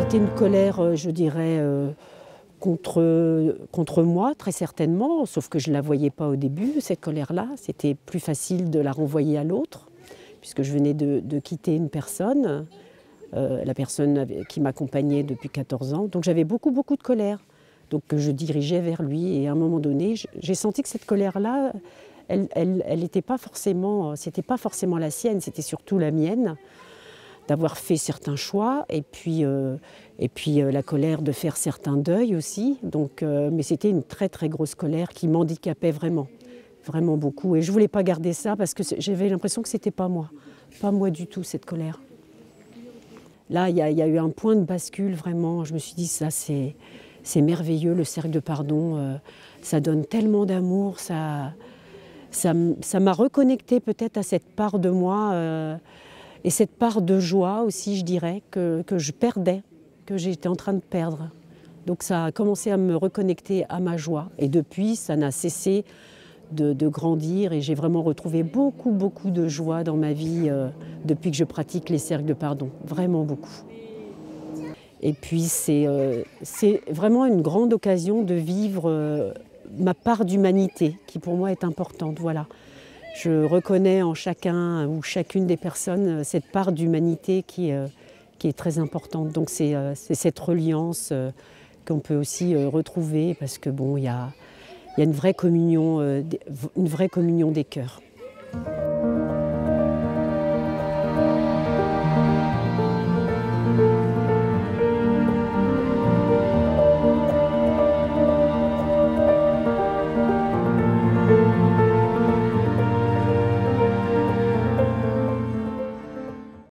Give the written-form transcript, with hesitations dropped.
C'était une colère, je dirais, contre moi, très certainement, sauf que je ne la voyais pas au début, cette colère-là. C'était plus facile de la renvoyer à l'autre, puisque je venais de quitter une personne, la personne qui m'accompagnait depuis 14 ans. Donc j'avais beaucoup, beaucoup de colère, donc que je dirigeais vers lui. Et à un moment donné, j'ai senti que cette colère-là, elle n'était pas forcément, c'était pas forcément la sienne, c'était surtout la mienne, d'avoir fait certains choix, et puis la colère de faire certains deuils aussi. Donc, mais c'était une très très grosse colère qui m'handicapait vraiment, vraiment beaucoup. Et je ne voulais pas garder ça parce que j'avais l'impression que ce n'était pas moi du tout, cette colère. Là, il y a eu un point de bascule vraiment. Je me suis dit, ça c'est merveilleux, le cercle de pardon, ça donne tellement d'amour, ça m'a reconnecté peut-être à cette part de moi, et cette part de joie aussi, je dirais, que je perdais, que j'étais en train de perdre. Donc ça a commencé à me reconnecter à ma joie. Et depuis, ça n'a cessé de grandir et j'ai vraiment retrouvé beaucoup, beaucoup de joie dans ma vie depuis que je pratique les cercles de pardon. Vraiment beaucoup. Et puis c'est vraiment une grande occasion de vivre ma part d'humanité, qui pour moi est importante. Voilà. Je reconnais en chacun ou chacune des personnes cette part d'humanité qui est très importante. Donc c'est cette reliance qu'on peut aussi retrouver parce que bon, il y a une vraie communion des cœurs.